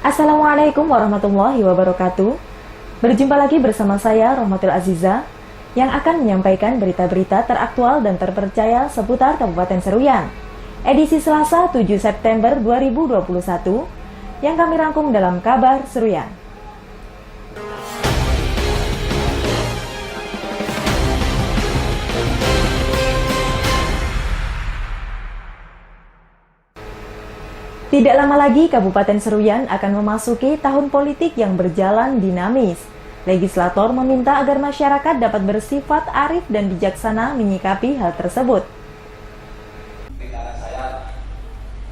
Assalamualaikum warahmatullahi wabarakatuh. Berjumpa lagi bersama saya Rohmatul Aziza yang akan menyampaikan berita-berita teraktual dan terpercaya seputar Kabupaten Seruyan. Edisi Selasa 7 September 2021 yang kami rangkum dalam Kabar Seruyan. Tidak lama lagi Kabupaten Seruyan akan memasuki tahun politik yang berjalan dinamis. Legislator meminta agar masyarakat dapat bersifat arif dan bijaksana menyikapi hal tersebut.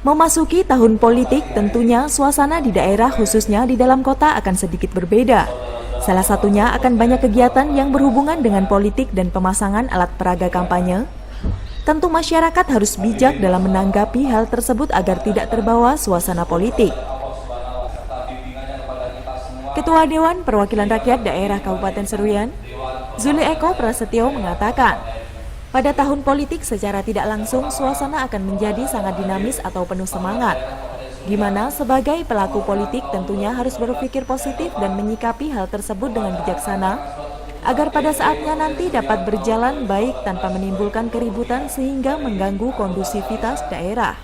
Memasuki tahun politik, tentunya suasana di daerah khususnya di dalam kota akan sedikit berbeda. Salah satunya akan banyak kegiatan yang berhubungan dengan politik dan pemasangan alat peraga kampanye. Tentu masyarakat harus bijak dalam menanggapi hal tersebut agar tidak terbawa suasana politik. Ketua Dewan Perwakilan Rakyat Daerah Kabupaten Seruyan, Zuli Eko Prasetyo mengatakan, pada tahun politik secara tidak langsung suasana akan menjadi sangat dinamis atau penuh semangat, di mana sebagai pelaku politik tentunya harus berpikir positif dan menyikapi hal tersebut dengan bijaksana, agar pada saatnya nanti dapat berjalan baik tanpa menimbulkan keributan sehingga mengganggu kondusivitas daerah.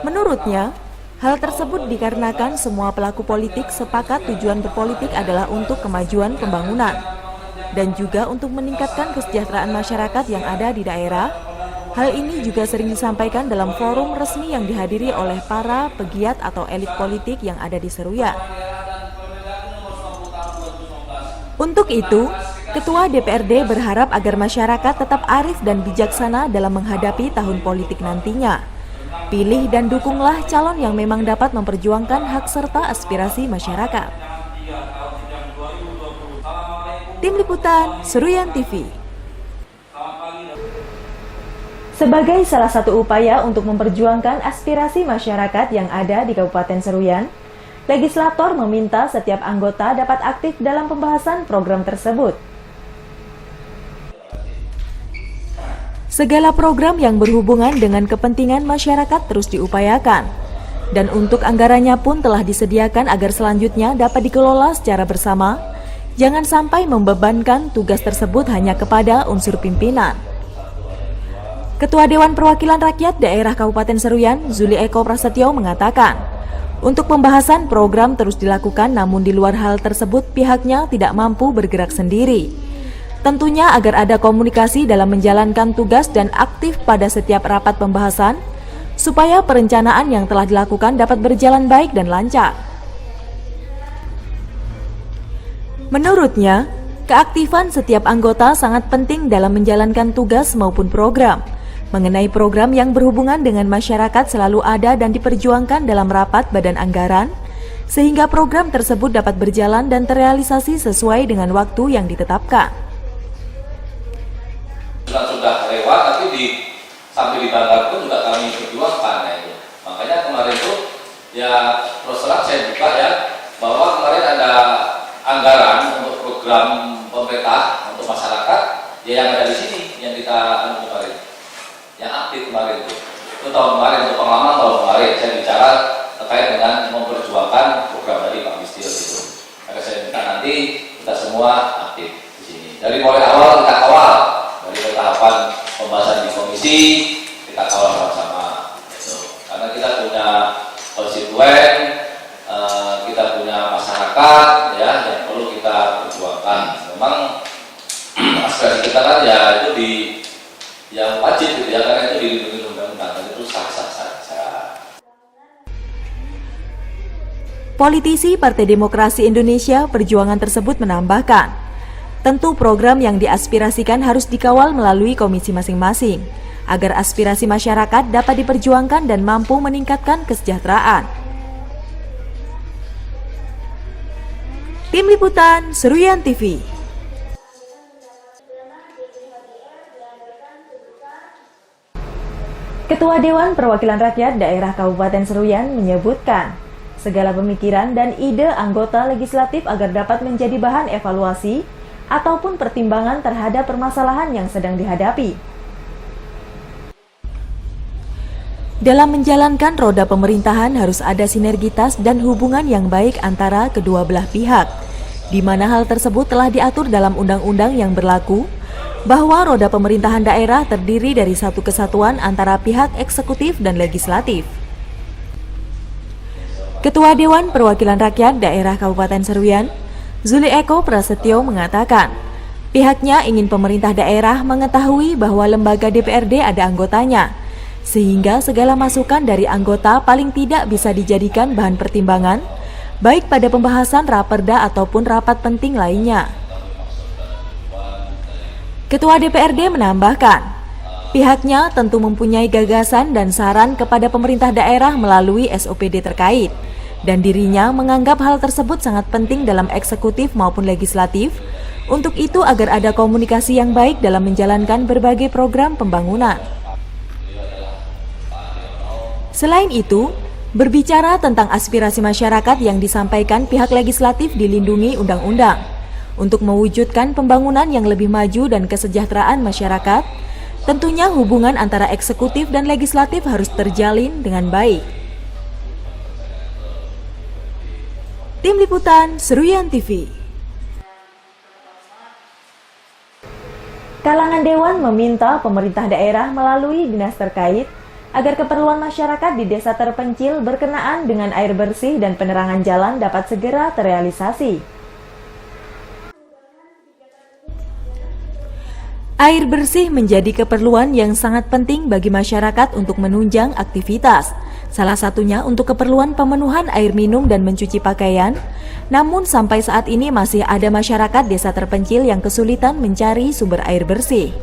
Menurutnya, hal tersebut dikarenakan semua pelaku politik sepakat tujuan berpolitik adalah untuk kemajuan pembangunan dan juga untuk meningkatkan kesejahteraan masyarakat yang ada di daerah. Hal ini juga sering disampaikan dalam forum resmi yang dihadiri oleh para pegiat atau elit politik yang ada di Seruyan. Untuk itu, Ketua DPRD berharap agar masyarakat tetap arif dan bijaksana dalam menghadapi tahun politik nantinya. Pilih dan dukunglah calon yang memang dapat memperjuangkan hak serta aspirasi masyarakat. Tim Liputan Seruyan TV. Sebagai salah satu upaya untuk memperjuangkan aspirasi masyarakat yang ada di Kabupaten Seruyan, legislator meminta setiap anggota dapat aktif dalam pembahasan program tersebut. Segala program yang berhubungan dengan kepentingan masyarakat terus diupayakan, dan untuk anggarannya pun telah disediakan agar selanjutnya dapat dikelola secara bersama. Jangan sampai membebankan tugas tersebut hanya kepada unsur pimpinan. Ketua Dewan Perwakilan Rakyat Daerah Kabupaten Seruyan, Zuli Eko Prasetyo mengatakan, untuk pembahasan program terus dilakukan, namun di luar hal tersebut pihaknya tidak mampu bergerak sendiri. Tentunya agar ada komunikasi dalam menjalankan tugas dan aktif pada setiap rapat pembahasan, supaya perencanaan yang telah dilakukan dapat berjalan baik dan lancar. Menurutnya, keaktifan setiap anggota sangat penting dalam menjalankan tugas maupun program. Mengenai program yang berhubungan dengan masyarakat selalu ada dan diperjuangkan dalam rapat badan anggaran, sehingga program tersebut dapat berjalan dan terrealisasi sesuai dengan waktu yang ditetapkan. Sudah lewat, tapi sampai di Banggar pun juga kami perjuangkan itu. Makanya kemarin itu ya terus terang saya buka ya, bahwa kemarin ada anggaran untuk program pemerintah untuk masyarakat ya yang ada di sini yang kita kemarin. Yang aktif kemarin itu tahun kemarin, untuk pengalaman tahun kemarin saya bicara terkait dengan memperjuangkan program dari Pak Mistio itu. Maka saya minta nanti kita semua aktif di sini. Dari mulai awal kita kawal, dari tahapan pembahasan di komisi kita kawal sama-sama. Gitu. Karena kita punya konstituen, kita punya masyarakat ya yang perlu kita perjuangkan. Memang aspirasi kita kan ya itu yang wajib gitu ya, karena itu dilindungi undang-undang dan itu sah-sah saja. Politisi Partai Demokrasi Indonesia Perjuangan tersebut menambahkan, tentu program yang diaspirasikan harus dikawal melalui komisi masing-masing, agar aspirasi masyarakat dapat diperjuangkan dan mampu meningkatkan kesejahteraan. Tim Liputan Seruyan TV. Ketua Dewan Perwakilan Rakyat Daerah Kabupaten Seruyan menyebutkan, segala pemikiran dan ide anggota legislatif agar dapat menjadi bahan evaluasi ataupun pertimbangan terhadap permasalahan yang sedang dihadapi. Dalam menjalankan roda pemerintahan harus ada sinergitas dan hubungan yang baik antara kedua belah pihak, di mana hal tersebut telah diatur dalam undang-undang yang berlaku, bahwa roda pemerintahan daerah terdiri dari satu kesatuan antara pihak eksekutif dan legislatif. Ketua Dewan Perwakilan Rakyat Daerah Kabupaten Seruyan, Zuli Eko Prasetyo mengatakan, pihaknya ingin pemerintah daerah mengetahui bahwa lembaga DPRD ada anggotanya, sehingga segala masukan dari anggota paling tidak bisa dijadikan bahan pertimbangan, baik pada pembahasan raperda ataupun rapat penting lainnya. Ketua DPRD menambahkan, pihaknya tentu mempunyai gagasan dan saran kepada pemerintah daerah melalui SOPD terkait, dan dirinya menganggap hal tersebut sangat penting dalam eksekutif maupun legislatif, untuk itu agar ada komunikasi yang baik dalam menjalankan berbagai program pembangunan. Selain itu, berbicara tentang aspirasi masyarakat yang disampaikan pihak legislatif dilindungi undang-undang. Untuk mewujudkan pembangunan yang lebih maju dan kesejahteraan masyarakat, tentunya hubungan antara eksekutif dan legislatif harus terjalin dengan baik. Tim Liputan Seruyan TV. Kalangan Dewan meminta pemerintah daerah melalui dinas terkait agar keperluan masyarakat di desa terpencil berkenaan dengan air bersih dan penerangan jalan dapat segera terrealisasi. Air bersih menjadi keperluan yang sangat penting bagi masyarakat untuk menunjang aktivitas, salah satunya untuk keperluan pemenuhan air minum dan mencuci pakaian. Namun sampai saat ini masih ada masyarakat desa terpencil yang kesulitan mencari sumber air bersih.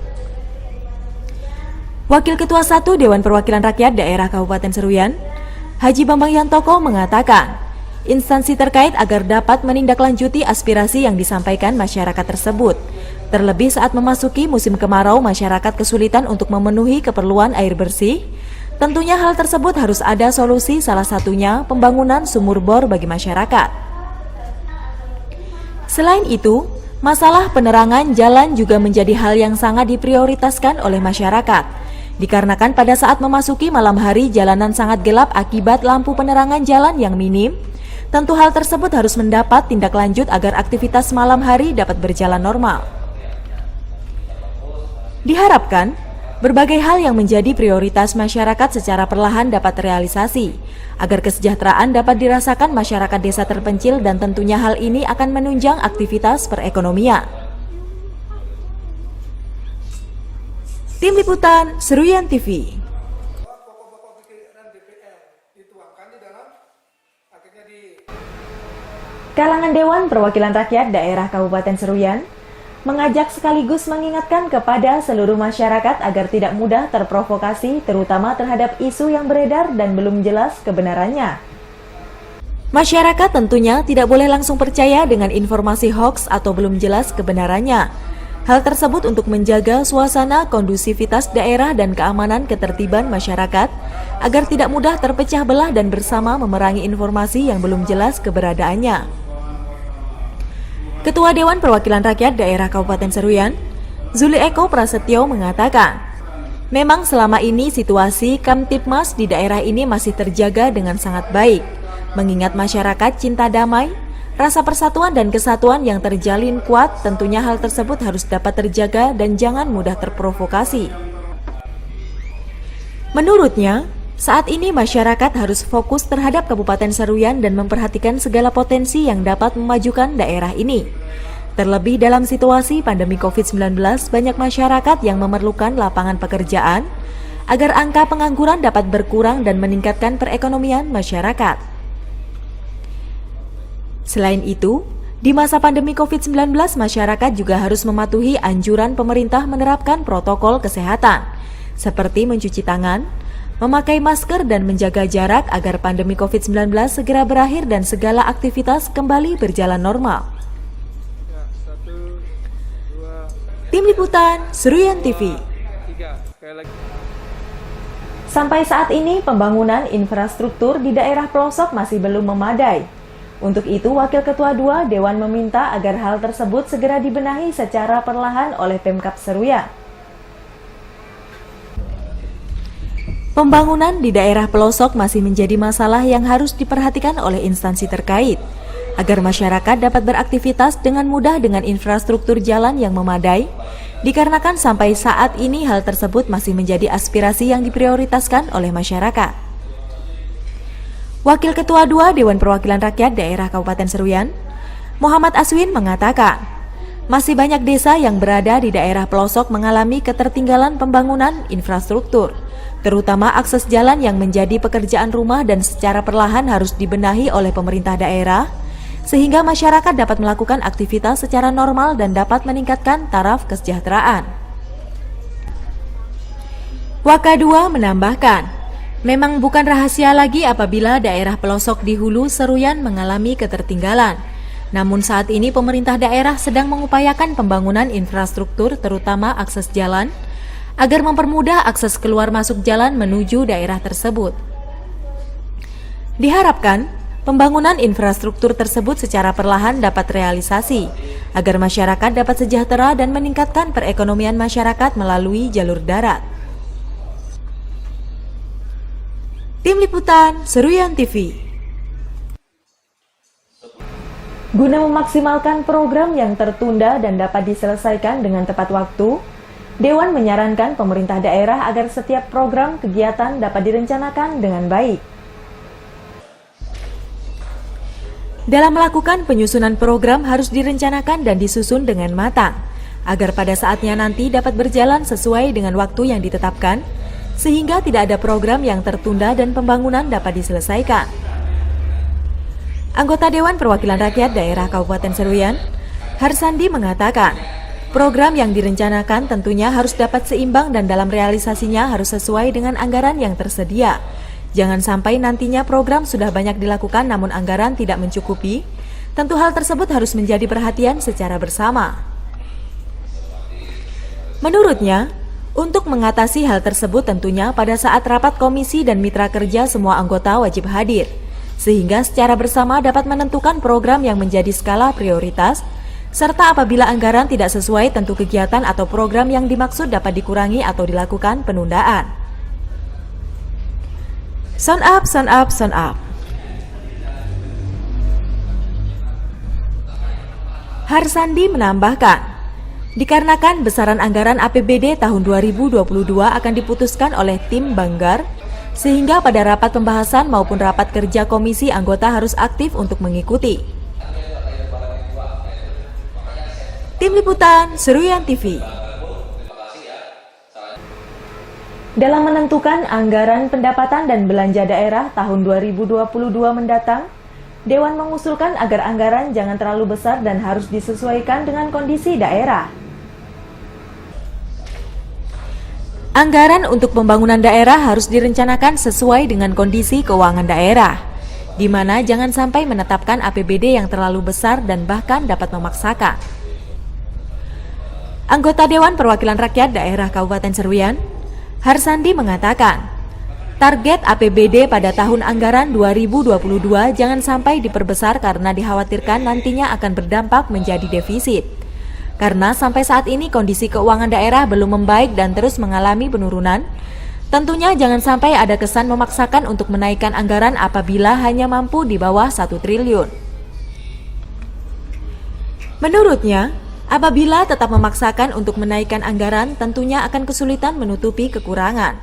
Wakil Ketua 1 Dewan Perwakilan Rakyat Daerah Kabupaten Seruyan, Haji Bambang Yantoko mengatakan, instansi terkait agar dapat menindaklanjuti aspirasi yang disampaikan masyarakat tersebut. Terlebih saat memasuki musim kemarau, masyarakat kesulitan untuk memenuhi keperluan air bersih. Tentunya hal tersebut harus ada solusi, salah satunya pembangunan sumur bor bagi masyarakat. Selain itu, masalah penerangan jalan juga menjadi hal yang sangat diprioritaskan oleh masyarakat. Dikarenakan pada saat memasuki malam hari jalanan sangat gelap akibat lampu penerangan jalan yang minim, tentu hal tersebut harus mendapat tindak lanjut agar aktivitas malam hari dapat berjalan normal. Diharapkan, berbagai hal yang menjadi prioritas masyarakat secara perlahan dapat terrealisasi, agar kesejahteraan dapat dirasakan masyarakat desa terpencil dan tentunya hal ini akan menunjang aktivitas perekonomian. Tim Liputan Seruyan TV. Kalangan Dewan Perwakilan Rakyat Daerah Kabupaten Seruyan mengajak sekaligus mengingatkan kepada seluruh masyarakat agar tidak mudah terprovokasi, terutama terhadap isu yang beredar dan belum jelas kebenarannya. Masyarakat tentunya tidak boleh langsung percaya dengan informasi hoaks atau belum jelas kebenarannya. Hal tersebut untuk menjaga suasana kondusivitas daerah dan keamanan ketertiban masyarakat, agar tidak mudah terpecah belah dan bersama memerangi informasi yang belum jelas keberadaannya. Ketua Dewan Perwakilan Rakyat Daerah Kabupaten Seruyan, Zuli Eko Prasetyo mengatakan, memang selama ini situasi Kamtipmas di daerah ini masih terjaga dengan sangat baik, mengingat masyarakat cinta damai, rasa persatuan dan kesatuan yang terjalin kuat, tentunya hal tersebut harus dapat terjaga dan jangan mudah terprovokasi. Menurutnya, saat ini masyarakat harus fokus terhadap Kabupaten Seruyan dan memperhatikan segala potensi yang dapat memajukan daerah ini. Terlebih dalam situasi pandemi COVID-19, banyak masyarakat yang memerlukan lapangan pekerjaan agar angka pengangguran dapat berkurang dan meningkatkan perekonomian masyarakat. Selain itu, di masa pandemi COVID-19, masyarakat juga harus mematuhi anjuran pemerintah menerapkan protokol kesehatan, seperti mencuci tangan, memakai masker dan menjaga jarak agar pandemi COVID-19 segera berakhir dan segala aktivitas kembali berjalan normal. Tim Liputan Seruyan TV. Sampai saat ini pembangunan infrastruktur di daerah pelosok masih belum memadai. Untuk itu, Wakil Ketua 2 Dewan meminta agar hal tersebut segera dibenahi secara perlahan oleh Pemkab Seruyan. Pembangunan di daerah pelosok masih menjadi masalah yang harus diperhatikan oleh instansi terkait, agar masyarakat dapat beraktivitas dengan mudah dengan infrastruktur jalan yang memadai, dikarenakan sampai saat ini hal tersebut masih menjadi aspirasi yang diprioritaskan oleh masyarakat. Wakil Ketua 2 Dewan Perwakilan Rakyat Daerah Kabupaten Seruyan, Muhammad Aswin mengatakan, masih banyak desa yang berada di daerah pelosok mengalami ketertinggalan pembangunan infrastruktur, terutama akses jalan yang menjadi pekerjaan rumah dan secara perlahan harus dibenahi oleh pemerintah daerah, sehingga masyarakat dapat melakukan aktivitas secara normal dan dapat meningkatkan taraf kesejahteraan. Waka 2 menambahkan, memang bukan rahasia lagi apabila daerah pelosok di hulu Seruyan mengalami ketertinggalan. Namun saat ini pemerintah daerah sedang mengupayakan pembangunan infrastruktur terutama akses jalan, agar mempermudah akses keluar masuk jalan menuju daerah tersebut. Diharapkan, pembangunan infrastruktur tersebut secara perlahan dapat realisasi, agar masyarakat dapat sejahtera dan meningkatkan perekonomian masyarakat melalui jalur darat. Tim Liputan Seruyan TV. Guna memaksimalkan program yang tertunda dan dapat diselesaikan dengan tepat waktu, Dewan menyarankan pemerintah daerah agar setiap program kegiatan dapat direncanakan dengan baik. Dalam melakukan penyusunan program harus direncanakan dan disusun dengan matang, agar pada saatnya nanti dapat berjalan sesuai dengan waktu yang ditetapkan, sehingga tidak ada program yang tertunda dan pembangunan dapat diselesaikan. Anggota Dewan Perwakilan Rakyat Daerah Kabupaten Seruyan, Harsandi mengatakan, program yang direncanakan tentunya harus dapat seimbang dan dalam realisasinya harus sesuai dengan anggaran yang tersedia. Jangan sampai nantinya program sudah banyak dilakukan namun anggaran tidak mencukupi. Tentu hal tersebut harus menjadi perhatian secara bersama. Menurutnya, untuk mengatasi hal tersebut tentunya pada saat rapat komisi dan mitra kerja semua anggota wajib hadir, sehingga secara bersama dapat menentukan program yang menjadi skala prioritas, serta apabila anggaran tidak sesuai tentu kegiatan atau program yang dimaksud dapat dikurangi atau dilakukan penundaan. Sound up, sound up, sound up. Harsandi menambahkan, dikarenakan besaran anggaran APBD tahun 2022 akan diputuskan oleh tim Banggar, sehingga pada rapat pembahasan maupun rapat kerja komisi anggota harus aktif untuk mengikuti. Tim Liputan Seruyan TV. Dalam menentukan anggaran pendapatan dan belanja daerah tahun 2022 mendatang, Dewan mengusulkan agar anggaran jangan terlalu besar dan harus disesuaikan dengan kondisi daerah. Anggaran untuk pembangunan daerah harus direncanakan sesuai dengan kondisi keuangan daerah, di mana jangan sampai menetapkan APBD yang terlalu besar dan bahkan dapat memaksakan. Anggota Dewan Perwakilan Rakyat Daerah Kabupaten Seruyan, Harsandi mengatakan, target APBD pada tahun anggaran 2022 jangan sampai diperbesar karena dikhawatirkan nantinya akan berdampak menjadi defisit. Karena sampai saat ini kondisi keuangan daerah belum membaik dan terus mengalami penurunan, tentunya jangan sampai ada kesan memaksakan untuk menaikkan anggaran apabila hanya mampu di bawah 1 triliun. Menurutnya, apabila tetap memaksakan untuk menaikkan anggaran, tentunya akan kesulitan menutupi kekurangan,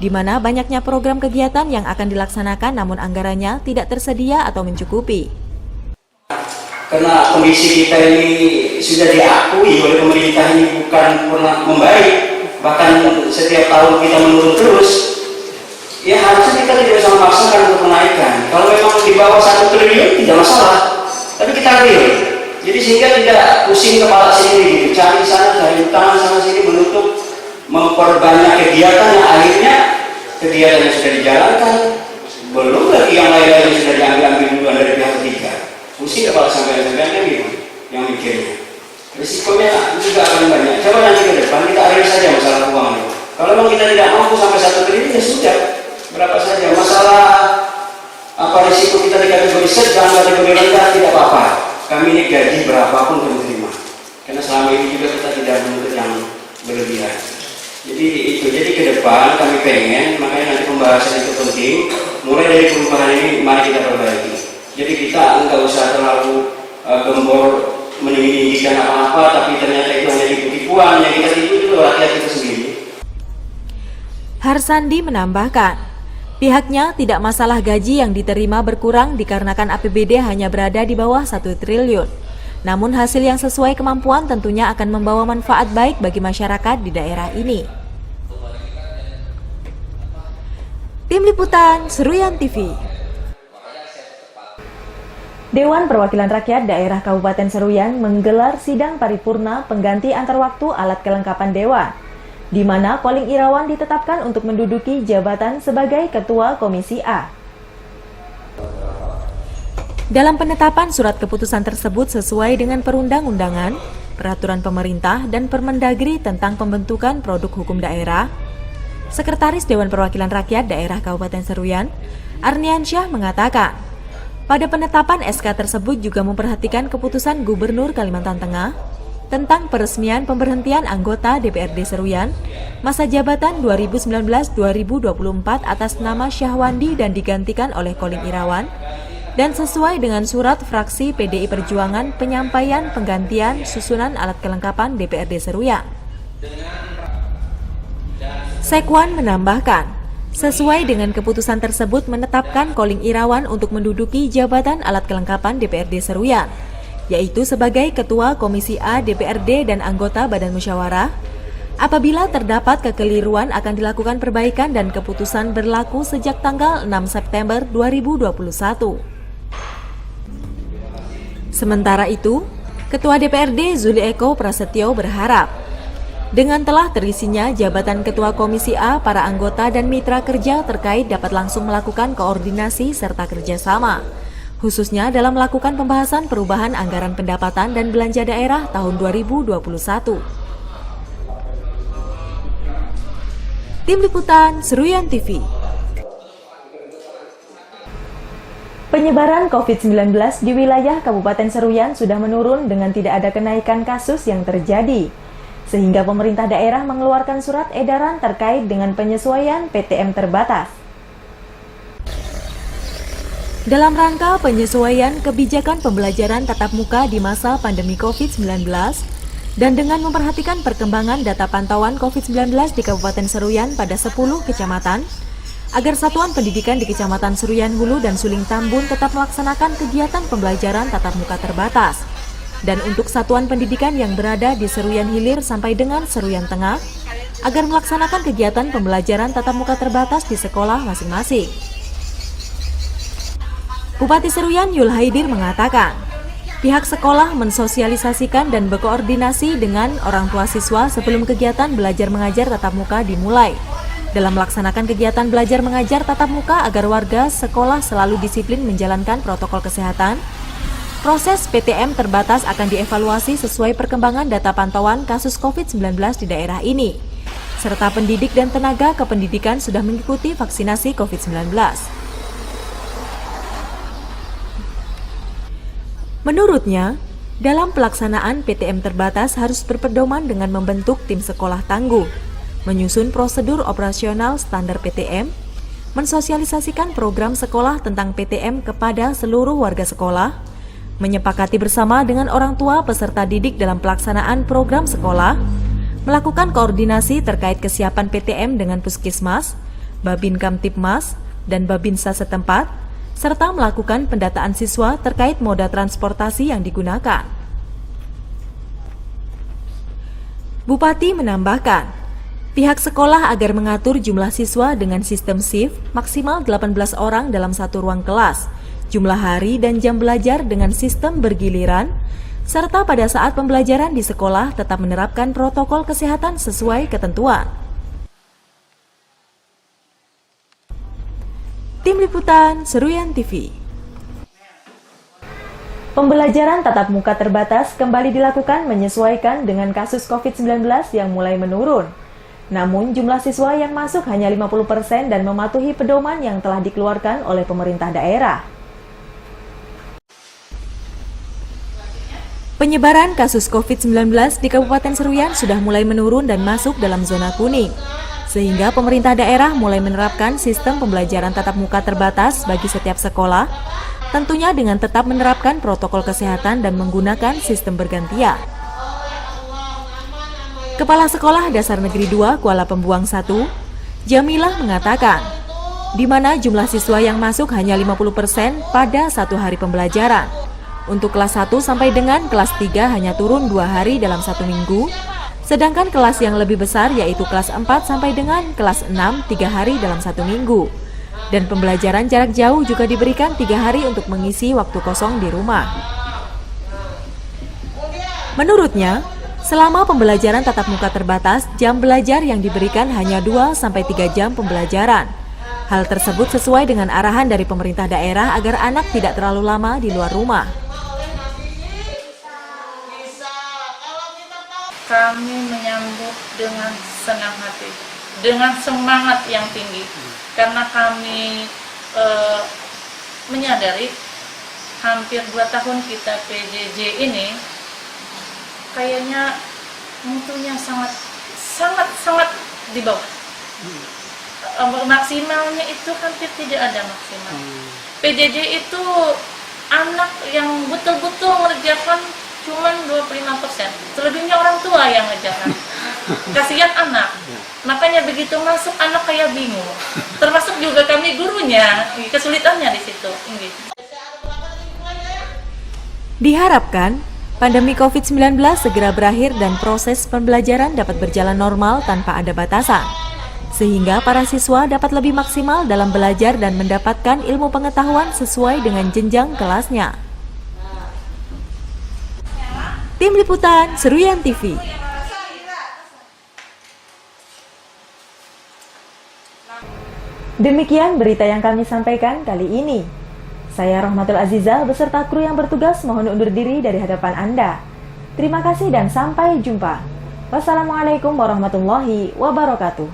di mana banyaknya program kegiatan yang akan dilaksanakan namun anggarannya tidak tersedia atau mencukupi. Karena kondisi kita ini sudah diakui oleh pemerintah ini bukan pernah membaik, bahkan setiap tahun kita menurun terus, ya harusnya kita tidak bisa memaksakan untuk menaikkan. Kalau memang di bawah 1 triliun tidak masalah, tapi kita real. Jadi sehingga tidak pusing kepala sendiri, cari sana, cari tangan sana sini, menutup, memperbanyak kegiatan yang akhirnya kegiatan yang sudah dijalankan, belum lagi yang lain-lain sudah diambil duluan dari pihak ketiga. Pusing kepala sampai-sampai gitu, yang mikirnya. Risikonya juga akan banyak. Coba nanti ke depan kita akhir saja masalah uang. Kalau memang kita tidak mampu sampai 1 triliun, ya sudah, berapa saja. Masalah apa risiko kita di kategori sedang, kategori rendah tidak apa-apa. Kami ini gaji berapapun kami terima, karena selama ini juga kita tidak menuntut yang berlebihan. Jadi itu, jadi ke depan kami pengen, makanya nanti pembahasan itu penting. Mulai dari perubahan ini, mari kita perbaiki. Jadi kita nggak usah terlalu gembor meninggikan apa-apa, tapi ternyata itu hanya tipu-tipuan yang kita tipu itu rakyat kita sendiri. Harsandi menambahkan, pihaknya tidak masalah gaji yang diterima berkurang dikarenakan APBD hanya berada di bawah 1 triliun. Namun hasil yang sesuai kemampuan tentunya akan membawa manfaat baik bagi masyarakat di daerah ini. Tim Liputan Seruyan TV. Dewan Perwakilan Rakyat Daerah Kabupaten Seruyan menggelar sidang paripurna pengganti antar waktu alat kelengkapan Dewan, di mana Koling Irawan ditetapkan untuk menduduki jabatan sebagai Ketua Komisi A. Dalam penetapan surat keputusan tersebut sesuai dengan perundang-undangan, peraturan pemerintah, dan Permendagri tentang pembentukan produk hukum daerah, Sekretaris Dewan Perwakilan Rakyat Daerah Kabupaten Seruyan, Arniansyah mengatakan, pada penetapan SK tersebut juga memperhatikan keputusan Gubernur Kalimantan Tengah tentang peresmian pemberhentian anggota DPRD Seruyan masa jabatan 2019-2024 atas nama Syahwandi dan digantikan oleh Koling Irawan, dan sesuai dengan surat fraksi PDI Perjuangan penyampaian penggantian susunan alat kelengkapan DPRD Seruyan. Sekwan menambahkan, sesuai dengan keputusan tersebut menetapkan Koling Irawan untuk menduduki jabatan alat kelengkapan DPRD Seruyan, yaitu sebagai Ketua Komisi A DPRD dan anggota Badan Musyawarah. Apabila terdapat kekeliruan akan dilakukan perbaikan dan keputusan berlaku sejak tanggal 6 September 2021. Sementara itu, Ketua DPRD Zuli Eko Prasetyo berharap, dengan telah terisinya jabatan Ketua Komisi A, para anggota dan mitra kerja terkait dapat langsung melakukan koordinasi serta kerjasama, khususnya dalam melakukan pembahasan perubahan anggaran pendapatan dan belanja daerah tahun 2021. Tim Liputan Seruyan TV. Penyebaran COVID-19 di wilayah Kabupaten Seruyan sudah menurun dengan tidak ada kenaikan kasus yang terjadi, sehingga pemerintah daerah mengeluarkan surat edaran terkait dengan penyesuaian PTM terbatas. Dalam rangka penyesuaian kebijakan pembelajaran tatap muka di masa pandemi COVID-19, dan dengan memperhatikan perkembangan data pantauan COVID-19 di Kabupaten Seruyan pada 10 kecamatan, agar satuan pendidikan di Kecamatan Seruyan Hulu dan Suling Tambun tetap melaksanakan kegiatan pembelajaran tatap muka terbatas. Dan untuk satuan pendidikan yang berada di Seruyan Hilir sampai dengan Seruyan Tengah, agar melaksanakan kegiatan pembelajaran tatap muka terbatas di sekolah masing-masing. Bupati Seruyan Yul Haidir mengatakan, pihak sekolah mensosialisasikan dan berkoordinasi dengan orang tua siswa sebelum kegiatan belajar mengajar tatap muka dimulai. Dalam melaksanakan kegiatan belajar mengajar tatap muka agar warga sekolah selalu disiplin menjalankan protokol kesehatan, proses PTM terbatas akan dievaluasi sesuai perkembangan data pantauan kasus COVID-19 di daerah ini, serta pendidik dan tenaga kependidikan sudah mengikuti vaksinasi COVID-19. Menurutnya, dalam pelaksanaan PTM terbatas harus berpedoman dengan membentuk tim sekolah tangguh, menyusun prosedur operasional standar PTM, mensosialisasikan program sekolah tentang PTM kepada seluruh warga sekolah, menyepakati bersama dengan orang tua peserta didik dalam pelaksanaan program sekolah, melakukan koordinasi terkait kesiapan PTM dengan Puskesmas, Babin Kamtipmas, dan Babinsa setempat, serta melakukan pendataan siswa terkait moda transportasi yang digunakan. Bupati menambahkan, pihak sekolah agar mengatur jumlah siswa dengan sistem shift maksimal 18 orang dalam satu ruang kelas, jumlah hari dan jam belajar dengan sistem bergiliran, serta pada saat pembelajaran di sekolah tetap menerapkan protokol kesehatan sesuai ketentuan. Tim Liputan Seruyan TV. Pembelajaran tatap muka terbatas kembali dilakukan menyesuaikan dengan kasus COVID-19 yang mulai menurun. Namun jumlah siswa yang masuk hanya 50% dan mematuhi pedoman yang telah dikeluarkan oleh pemerintah daerah. Penyebaran kasus COVID-19 di Kabupaten Seruyan sudah mulai menurun dan masuk dalam zona kuning, sehingga pemerintah daerah mulai menerapkan sistem pembelajaran tatap muka terbatas bagi setiap sekolah, tentunya dengan tetap menerapkan protokol kesehatan dan menggunakan sistem bergantian. Kepala Sekolah Dasar Negeri 2 Kuala Pembuang 1, Jamilah mengatakan, di mana jumlah siswa yang masuk hanya 50% pada satu hari pembelajaran. Untuk kelas 1 sampai dengan kelas 3 hanya turun 2 hari dalam 1 minggu, sedangkan kelas yang lebih besar yaitu kelas 4 sampai dengan kelas 6 3 hari dalam 1 minggu. Dan pembelajaran jarak jauh juga diberikan 3 hari untuk mengisi waktu kosong di rumah. Menurutnya, selama pembelajaran tatap muka terbatas, jam belajar yang diberikan hanya 2-3 jam pembelajaran. Hal tersebut sesuai dengan arahan dari pemerintah daerah agar anak tidak terlalu lama di luar rumah. Kami menyambut dengan senang hati, dengan semangat yang tinggi, karena kami menyadari hampir 2 tahun kita PJJ ini kayaknya mutunya sangat di bawah. Maksimalnya itu hampir tidak ada maksimal. PJJ itu anak yang betul-betul mengerjakan cuman 25%, selebihnya orang tua yang ngejalan. Kasihan anak, makanya begitu masuk anak kayak bingung. Termasuk juga kami gurunya, kesulitannya di situ. Diharapkan pandemi COVID-19 segera berakhir dan proses pembelajaran dapat berjalan normal tanpa ada batasan, sehingga para siswa dapat lebih maksimal dalam belajar dan mendapatkan ilmu pengetahuan sesuai dengan jenjang kelasnya. Tim Liputan Seruyan TV. Demikian berita yang kami sampaikan kali ini. Saya Rahmatul Azizah beserta kru yang bertugas mohon undur diri dari hadapan Anda. Terima kasih dan sampai jumpa. Wassalamualaikum warahmatullahi wabarakatuh.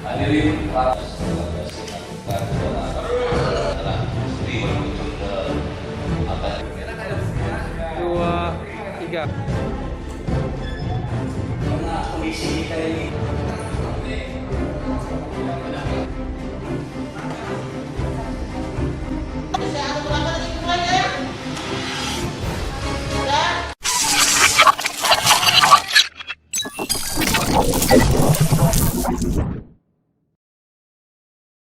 Hadirin Karena kondisi kita ini Udah.